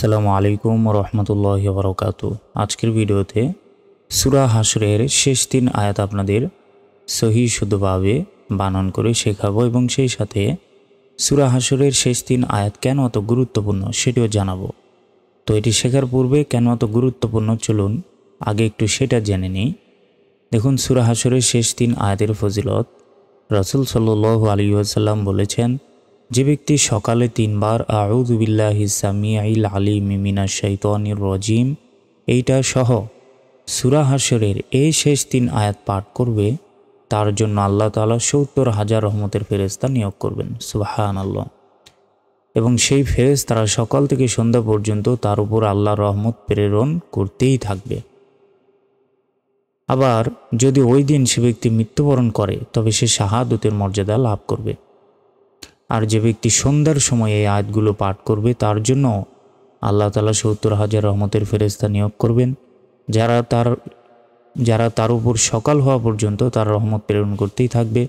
আসসালামু আলাইকুম রহমতুল্লাহি বারাকাতু। আজকের ভিডিওতে সূরা হাশরের শেষ 3 আয়াত আপনাদের সহি শুদ্ধভাবে বানান করে শেখাবো এবং সেই সাথে সূরা হাশরের শেষ 3 আয়াত কেন এত গুরুত্বপূর্ণ সেটিও জানাবো। তো এটি শেখার পূর্বে কেন এত গুরুত্বপূর্ণ চলুন আগে একটু সেটা জেনে নিই। দেখুন, সূরা হাশরের শেষ 3 আয়াতের ফজিলত রাসূল সাল্লাল্লাহু আলাইহি ওয়াসাল্লাম বলেছেন, যে ব্যক্তি সকালে 3 বার আউযু বিল্লাহিস সামিউল আলিম মিনাশ শাইতানির রাজিম এইটা সহ সূরা হাশরের এই শেষ 3 আয়াত পাঠ করবে, তার জন্য আল্লাহ তাআলা ৭০,০০০ রহমতের ফেরেশতা নিয়োগ করবেন। সুবহানাল্লাহ। এবং সেই ফেরেশতারা সকাল থেকে সন্ধ্যা পর্যন্ত তার উপর আল্লাহর রহমত প্রেরণ করতেই থাকবে। আবার যদি ওই দিন সে ব্যক্তি মৃত্যুবরণ করে তবে সে শাহাদতের মর্যাদা লাভ করবে। আর যে ব্যক্তি সন্ধ্যার সময় এই আয়াতগুলো পাঠ করবে তার জন্য আল্লাহ তাআলা ৭০,০০০ রহমতের ফেরেশতা নিয়োগ করবেন, যারা তার উপর সকাল হওয়া পর্যন্ত তার রহমত প্রেরণ করতেই থাকবে।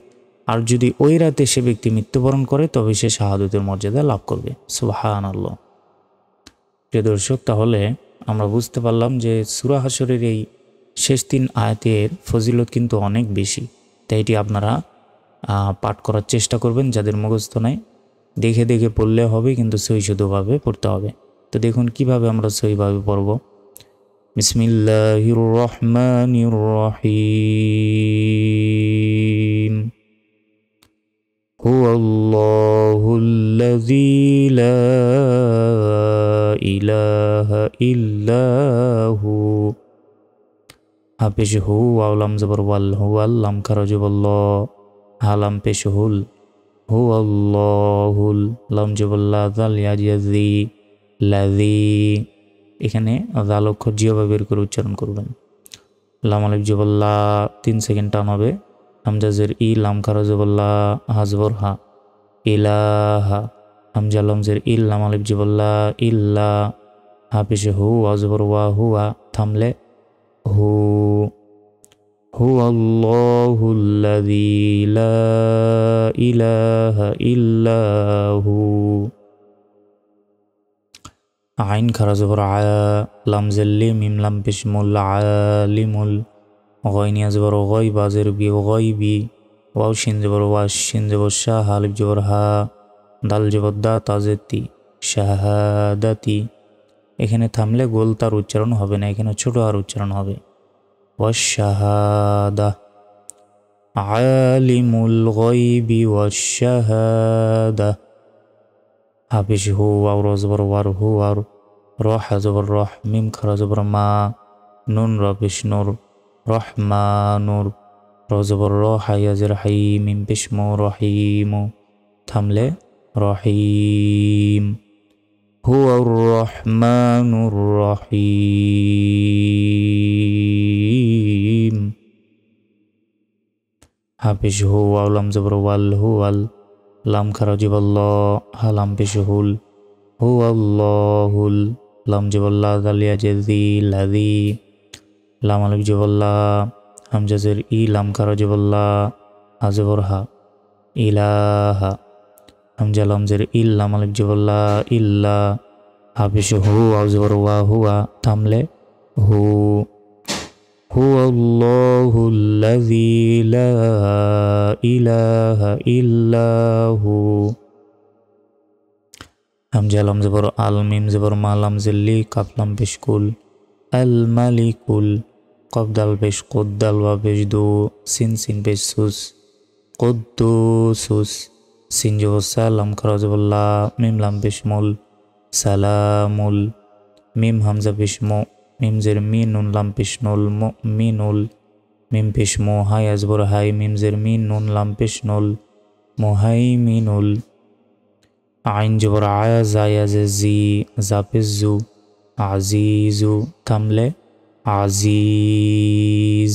আর যদি ওই রাতে সে ব্যক্তি মৃত্যুবরণ করে তবে সে শাহাদতের মর্যাদা লাভ করবে। সুবহানাল্লাহ। প্রিয় দর্শক, তাহলে আমরা বুঝতে পারলাম যে সূরা হাশরের এই শেষ 3 আয়াতের ফজিলত কিন্তু অনেক বেশি। তাই এটি আপনারা পাঠ করার চেষ্টা করবেন। যাদের মুখস্থ নাই দেখে দেখে পড়লে হবে, কিন্তু সহি শুদ্ধভাবে পড়তে হবে। তো দেখুন কিভাবে আমরা সহিভাবে পড়ব। বিসমিল্লাহির রহমানির রহিম। হুয়াল্লাহুল্লাযী লা ইলাহা ইল্লা হু। হাফেজ হু ওয়ালাম জবর ওয়াল হুয়াল লাম খারাজুবাল্লাহ হালাম পেশহুল হু আল্লাহুল লাম জবল্লা জাল ইয়াজি লাযী। এখানে জাল অক্ষর জিহ্বা বের করে উচ্চারণ করবেন। লাম আলিফ জবল্লা 3 সেকেন্ড টান হবে। হামজাজের ই লাম খারাজুবাল্লা হাজবর হা ইলাহা। হামজা লামজের ইল লাম আলিফ জবল্লা ইল্লা হাফেজ হু ওয়াজবর ওয়া হুয়া থামলে হু। হুয়াল্লাহুল্লাযী লা ইলাহা ইল্লা হু। আইন খারা জবর আ লাম জেল্লি মিম লাম পেশমুল আলিমুল গয়নিয়া জবর গয় বাজের বি গয়বি ওয়াও শিন জবর ওয়া শিন জবর শাহ হালিফ জবর হা দাল জবর দা তাজেতি শাহাদাতি। এখানে থামলে গোল তার উচ্চারণ হবে না, এখানে ছোট আর উচ্চারণ হবে। ওয়াশশাহাদা আলিমুল গায়বি ওয়াশশাহাদা। হাফেজ হু ওয়াও র জবর ওয়ার হু আর রহ জবর রহ মিম খারা জবর মা নুন র পেশ নূর রহমানুর র জবর র হায়াজের হাই মিম পেশ মু রহিমু থামলে রহিম। হুয়ার রহমানুর রহিম। হাফেজ হু ওয়ালাম জবর ওয়াল হুয়াল লাম খারাজিবাল্লাহ হালাম পেশহুল হুয়াল্লাহুল লাম জবল্লা জালিয়া জেজি লাযী লাম আলিফ জবল্লা হামজাজের ই লাম খারাজিবাল্লাহ হাজবর হা ইলাহা। হামজা লামজের ইল লাম আলিফ জবল্লা ইল্লা হাফেজ হু ওয়াজবর ওয়া হুয়া থামলে হু। হুয়াল্লাহুল্লাযী লা ইলাহা ইল্লা হু। হামজা লাম জবর আল মিম জবর মা লাম জিল্লি কাফ লাম পেশ কুল আল মালিকুল কফ দাল পেশ কুদ্দাল ওয়া পেশ দু সিন সিন পেশ সুস কুদ্দুসুস সিন জবর সা লাম খারা জবর লা মিম লাম পেশ মুল সালামুল মিম হামজা পেশ মু মিম জের মি নুন লাম পেশ নুল মুমিনুল মিম পেশ মু হাই আজবর হাই মিম জের মি নুন লাম পেশ নুল মুহাইমিনুল। আইন জবর আয়া জায়াজে জি জা পেশ জু আজিজু থামলে আজিজ।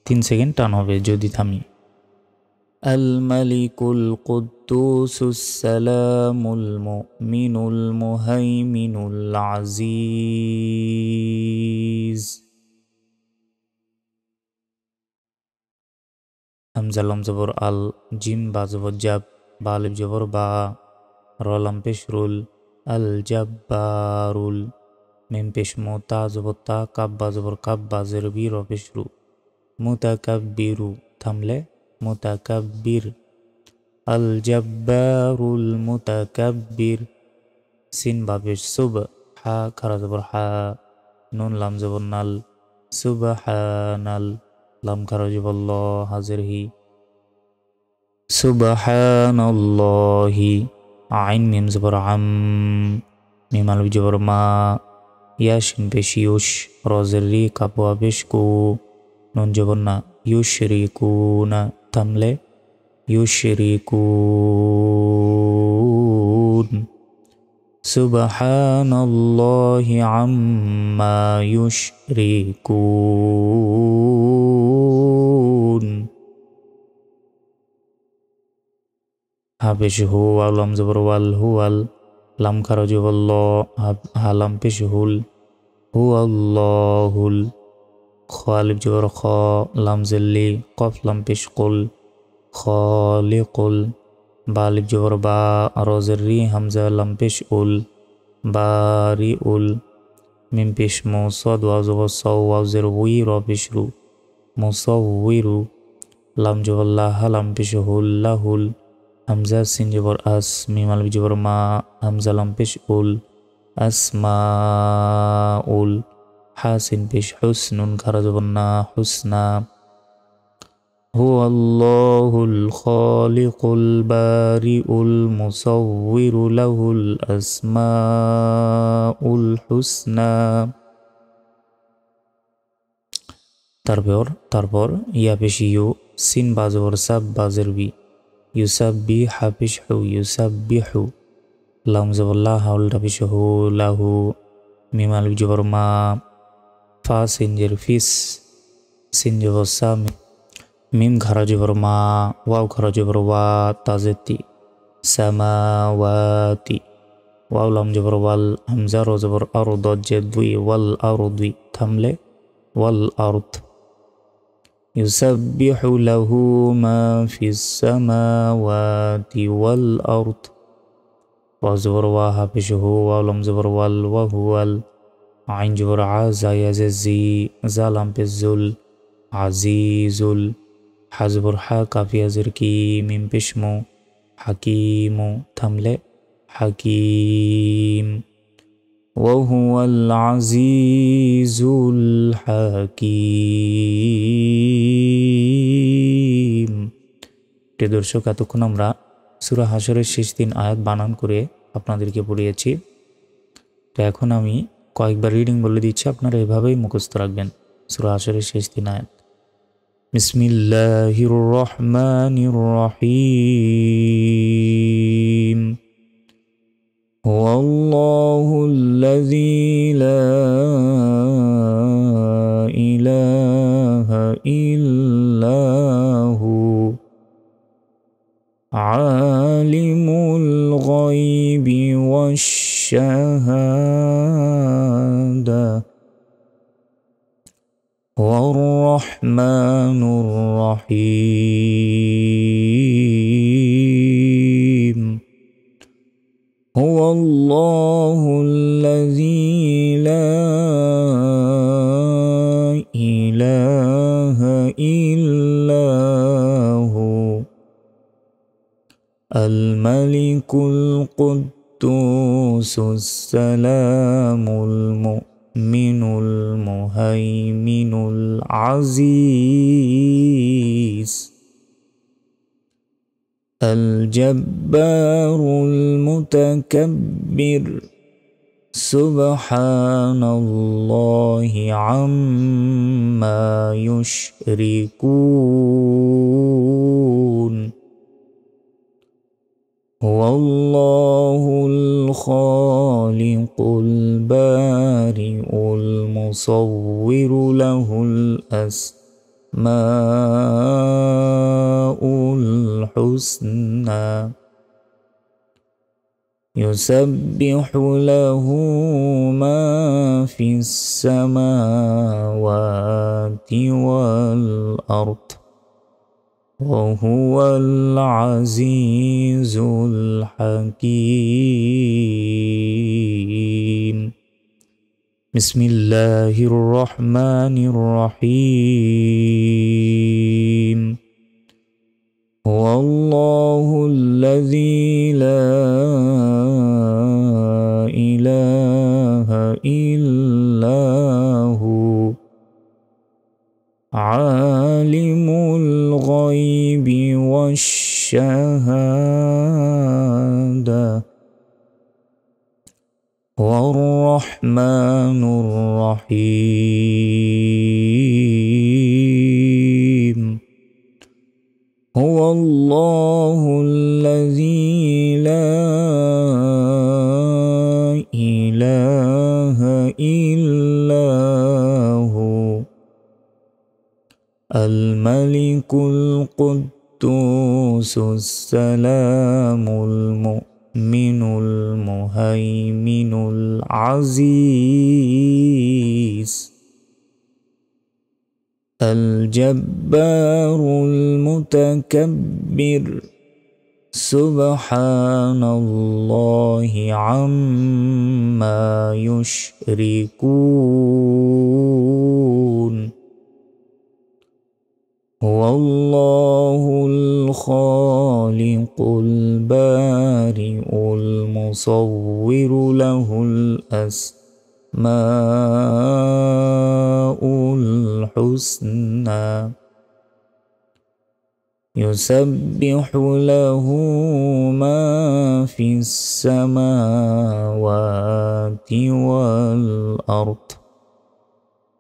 3 সেকেন্ড টান হবে যদি থামি। আল মালিকুল কুদ্দুসুস সালামুল মুমিনুল মুহাইমিনুল আজিজ। হামজা লাম জবর আল জিম বা জবর জাব বা আলিফ জবর বা র লাম পেশ রুল আল জাব্বারুল মিম পেশ মো তা জবর তা কাব্বা জবর কাব্বা জের বি র পেশ রু মুতাকাব্বিরু থামলে মুতাকাব্বির আল জাব্বারুল মুতাকাব্বির সিন বা পেশ সুব হা খারা জবর হা নুন লাম জবর নাল সুবহানাল লাম খারা জবর ল হাজির হি সুবহানাল্লাহি আইন মিম জবর আম মিম আলিফ জবর মা ইয়াশিন পেশ ইউশ রজের রি কাপুয়া পেশ কু নুন জবর না ইউশরিকুনা থামলে ইউশরিকুন সুবহানাল্লাহি আম্মা ইউশরিকুন হাফেশ হু আলম জবর ওয়াল হুয়াল লাম খারা জবর ল হালাম পেশ হুল হু আল্লাহুল খালিফ জবর খ লাম জেল্লি কফ লাম পেশ কুল খালিকুল বালিফ জবর বা রজের রি হামজা লাম পেশ উল বারিউল মিম পেশ মো সদ ওয়াও জবর সাও ওয়াও জের উই র পেশ রু মুসাউইরু লাম জবর লাহ লাম পেশ হুল লাহুল হামজা সিন জবর আস মিম আলিফ জবর মা হামজা লাম পেশ উল আসমাউল হাসিন পেশ হুসনুন খারা জবর না হুসনা হুয়াল্লাহুল খালিকুল বারিউল মুসাউউইরু লাহুল আসমাউল হুসনা তারপর ইয়া পেশ ইউ সিন বা জবর সাব বা জের বি ইউসাব্বিহা পেশ হু ইউসাব্বিহু লাম জবর লা হাউলটা পেশ হু লাহু মিম আলিফ জবর মা ফা সিন জের ফিস সিন জবর সা মিম খারা জবর মা ওয়াও খারা জবর ওয়া তাজেতি সামাওয়াতি ওয়াও লাম জবর ওয়াল হামজা র জবর আরু দজ্জে দুই ওয়াল আরু দুই থামলে ওয়াল আরদ ইউসাব্বিহু লাহু মা ফিস সামাওয়াতি ওয়াল আরদ ওয়াও জবর ওয়া হাফেশ হু ওয়াও লাম জবর ওয়াল ওয়া হুয়াল আইন জবর আ জায়াজে জি জালাম পেশ জুল আজিজুল হাজবর হা কাফিয়া জের কি মিম পেশ মো হাকিমু থামলে হাকিম ওয়াহুয়াল আজিজুল হাকিম। প্রিয় দর্শক, এতক্ষণ আমরা সূরা হাশরের শেষ 3 আয়াত বানান করে আপনাদেরকে পড়িয়েছি। তো এখন আমি কয়েকবার রিডিং বলে দিচ্ছি, আপনারা এভাবেই মুখস্থ রাখবেন সূরা হাশরের শেষ 3 আয়াত। বিসমিল্লাহির রহমানির রহিম। হুয়াল্লাহুল্লাযী লা ইলাহা ইল্লাহু আলিমুল গায়বি ওয়াশ শাহাদা والرحمن الرحيم. هو الله الذي لا إله إلا هو الملك القدوس السلام المؤمن المهيمن العزيز الجبار المتكبر سبحان الله عما يشركون. هو الله الخالق البارئ المصور له الأسماء الحسنى يسبح له ما في السماوات والأرض وهو العزيز الحكيم. بسم الله الرحمن الرحيم. هو الله الذي لا إله إلا هو عالم الغيب والشهادة والرحمن الرحيم. هو الله الذي لا إله إلا هو الملك القدوس السلام المؤمن المهيمن العزيز الجبار المتكبر سبحان الله عما يشركون. هو الله الخالق البارئ المصور له الأسماء الحسنى يسبح له ما في السماوات والأرض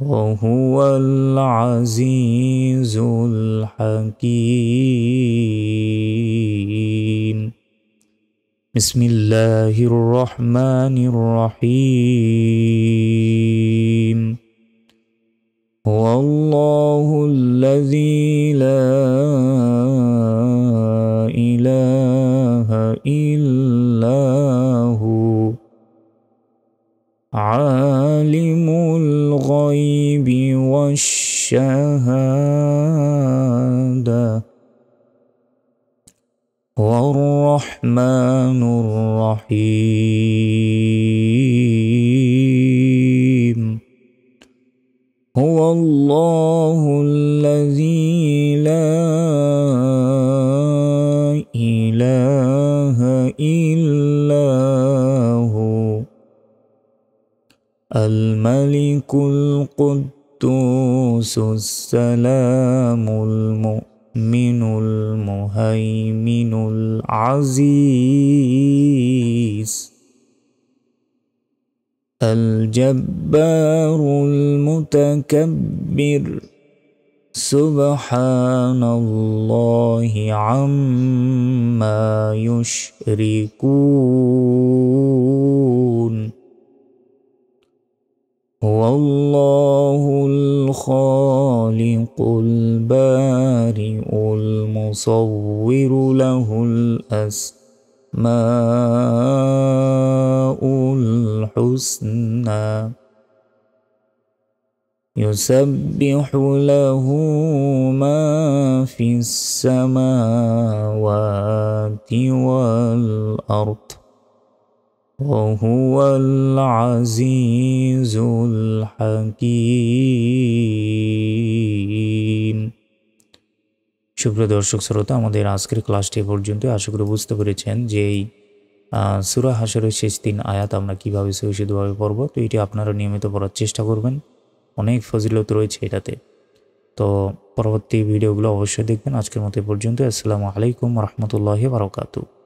وهو العزيز الحكيم. بسم الله الرحمن الرحيم. هو الله الذي لا إله إلا هو عالم الغيب والشهادة والرحمن الرحيم. هو الله الذي لا إله إلا هو الملك القدوس السلام المؤمن المهيمن العزيز الجبار المتكبر سبحان الله عما يشركون. هو الله الخالق البارئ المصور له الأسماء الحسنى يسبح له ما في السماوات والأرض وهو العزيز الحكيم. সুপ্রিয় দর্শক শ্রোতা, আমাদের আজকের ক্লাসটি পর্যন্ত। আশা করি বুঝতে পেরেছেন যে এই সূরা হাশরের শেষ 3 আয়াত আমরা কীভাবে সহিষ্ণুভাবে পড়ব। তো এটি আপনারা নিয়মিত পড়ার চেষ্টা করবেন, অনেক ফজিলত রয়েছে এটাতে। তো পরবর্তী ভিডিওগুলো অবশ্যই দেখবেন। আজকের মতো পর্যন্ত। আসসালামু আলাইকুম রহমতুল্লাহি বারাকাতুহু।